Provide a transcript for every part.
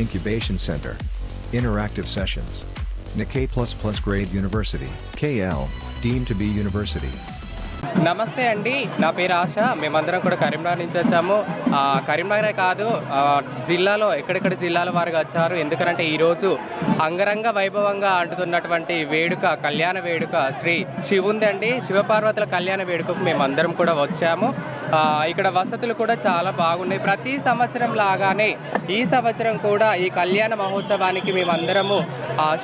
Incubation Center. Interactive sessions. Nikkei++ Grade University. KL, deemed to be university. నమస్తే అండి, నా పేరు ఆశ. మేమందరం కూడా కరీంనగర్ నుంచి వచ్చాము. కరీంనగరే కాదు, జిల్లాలో ఎక్కడెక్కడ జిల్లాల వారుగా వచ్చారు. ఎందుకంటే ఈరోజు అంగరంగ వైభవంగా అంటుతున్నటువంటి వేడుక, కళ్యాణ వేడుక శ్రీ శివుంది అండి. శివపార్వతుల కళ్యాణ వేడుకకు మేమందరం కూడా వచ్చాము. ఇక్కడ వసతులు కూడా చాలా బాగున్నాయి. ప్రతి సంవత్సరం లాగానే ఈ సంవత్సరం కూడా ఈ కళ్యాణ మహోత్సవానికి మేమందరము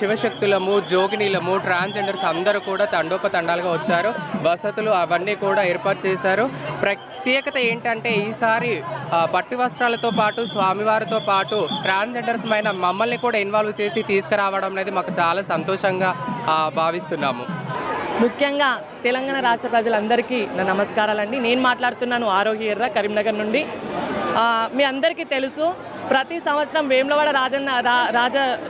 శివశక్తులము, జోగినీలము, ట్రాన్స్జెండర్స్ అందరూ కూడా తండోపతండాలుగా వచ్చారు. వసతులు అవన్నీ కూడా ఏర్పాటు చేశారు. ప్రత్యేకత ఏంటంటే ఈసారి పట్టు వస్త్రాలతో పాటు స్వామివారితో పాటు ట్రాన్స్జెండర్స్ అయిన మమ్మల్ని కూడా ఇన్వాల్వ్ చేసి తీసుకురావడం అనేది మాకు చాలా సంతోషంగా భావిస్తున్నాము. ముఖ్యంగా తెలంగాణ రాష్ట్ర ప్రజలందరికీ నా నమస్కారాలండి. నేను మాట్లాడుతున్నాను ఆరోగ్య ఎర్ర, కరీంనగర్ నుండి. మీ అందరికీ తెలుసు, ప్రతి సంవత్సరం వేములవాడ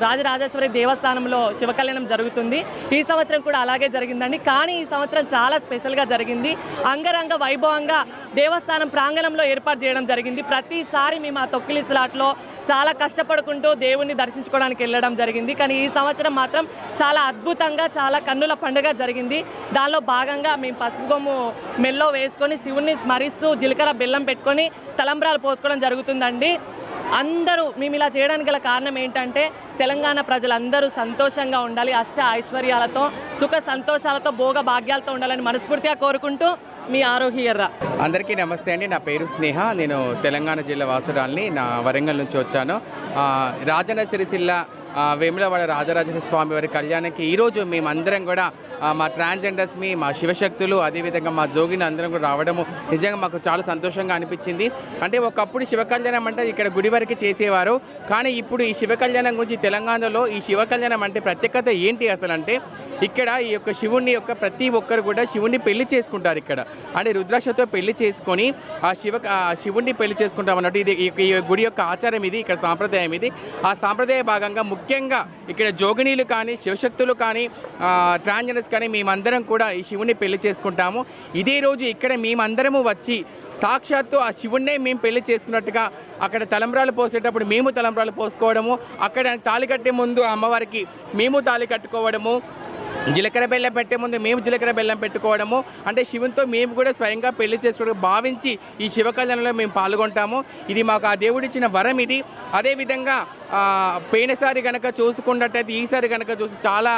రాజరాజేశ్వరి దేవస్థానంలో శివకళ్యాణం జరుగుతుంది. ఈ సంవత్సరం కూడా అలాగే జరిగిందండి. కానీ ఈ సంవత్సరం చాలా స్పెషల్గా జరిగింది. అంగరంగ వైభవంగా దేవస్థానం ప్రాంగణంలో ఏర్పాటు చేయడం జరిగింది. ప్రతిసారి మేము ఆ తొక్కిలి స్లాట్లో చాలా కష్టపడుకుంటూ దేవుణ్ణి దర్శించుకోవడానికి వెళ్ళడం జరిగింది. కానీ ఈ సంవత్సరం మాత్రం చాలా అద్భుతంగా, చాలా కన్నుల పండుగ జరిగింది. దానిలో భాగంగా మేము పసుపు కొమ్ము మెల్లో వేసుకొని శివుణ్ణి స్మరిస్తూ జీలకర్ర బెల్లం పెట్టుకొని తలంబ్రాలు పోసుకోవడం జరుగుతుందండి. అందరూ మేము ఇలా చేయడానికి గల కారణం ఏంటంటే తెలంగాణ ప్రజలందరూ సంతోషంగా ఉండాలి, అష్ట ఐశ్వర్యాలతో, సుఖ సంతోషాలతో, భోగ భాగ్యాలతో ఉండాలని మనస్ఫూర్తిగా కోరుకుంటూ మీ ఆరోగ్య ఎర్ర. అందరికీ నమస్తే అండి. నా పేరు స్నేహ. నేను తెలంగాణ జిల్లా వాసురాల్ని. నా వరంగల్ నుంచి వచ్చాను. రాజన్న సిరిసిల్ల వేములవాడ రాజరాజేశ్వర స్వామి వారి కళ్యాణానికి ఈరోజు మేమందరం కూడా మా ట్రాన్స్జెండర్స్, మా శివశక్తులు, అదేవిధంగా మా జోగిని అందరం కూడా రావడము నిజంగా మాకు చాలా సంతోషంగా అనిపించింది. అంటే ఒకప్పుడు శివ కళ్యాణం అంటే ఇక్కడ గుడి వరకు చేసేవారు. కానీ ఇప్పుడు ఈ శివ కళ్యాణం గురించి తెలంగాణలో ఈ శివ కళ్యాణం అంటే ప్రత్యేకత ఏంటి అసలు అంటే, ఇక్కడ ఈ యొక్క శివుణ్ణి యొక్క ప్రతి ఒక్కరు కూడా శివుణ్ణి పెళ్లి చేసుకుంటారు. ఇక్కడ అంటే రుద్రాక్షతో పెళ్లి చేసుకొని శివుణ్ణి పెళ్లి చేసుకుంటాం అన్నట్టు. ఇది ఈ గుడి యొక్క ఆచారం, ఇది ఇక్కడ సాంప్రదాయం. ఇది ఆ సాంప్రదాయ భాగంగా ముఖ్యంగా ఇక్కడ జోగినీలు కానీ, శివశక్తులు కానీ, ట్రాన్స్జెండర్స్ కానీ మేమందరం కూడా ఈ శివుణ్ణి పెళ్లి చేసుకుంటాము. ఇదే రోజు ఇక్కడ మేమందరము వచ్చి సాక్షాత్తు ఆ శివుణ్ణే మేము పెళ్లి చేసుకున్నట్టుగా అక్కడ తలంబ్రాలు పోసేటప్పుడు మేము తలంబ్రాలు పోసుకోవడము, అక్కడ తాళి కట్టే ముందు అమ్మవారికి మేము తాళి కట్టుకోవడము, జీలకర్ర బెల్లం పెట్టే ముందు మేము జీలకర్ర బెల్లం పెట్టుకోవడము, అంటే శివునితో మేము కూడా స్వయంగా పెళ్లి చేసుకోవడం భావించి ఈ శివ కళ్యాణంలో మేము పాల్గొంటాము. ఇది మాకు ఆ దేవుడిచ్చిన వరం ఇది. అదేవిధంగా పోయినసారి కనుక చూసుకున్నట్టయితే ఈసారి కనుక చూసి చాలా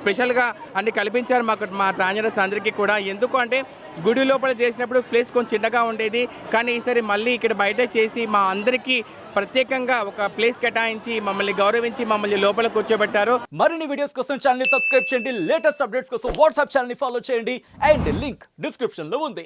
స్పెషల్గా అన్ని కల్పించారు మాకు, మా ట్రాన్స్జెండర్స్ అందరికీ కూడా. ఎందుకు అంటే గుడి లోపల చేసినప్పుడు ప్లేస్ కొంచెం చిన్నగా ఉండేది. కానీ ఈసారి మళ్ళీ ఇక్కడ బయట చేసి మా అందరికీ ప్రత్యేకంగా ఒక ప్లేస్ కేటాయించి మమ్మల్ని గౌరవించి మమ్మల్ని లోపల కూర్చోబెట్టారు. మరిన్ని వీడియోస్ కోసం ఛానల్ ని సబ్స్క్రైబ్ చేయండి. లేటెస్ట్ అప్డేట్స్ కోసం వాట్సాప్ ఛానల్ ని ఫాలో చేయండి. అండ్ లింక్ డిస్క్రిప్షన్ లో ఉంది.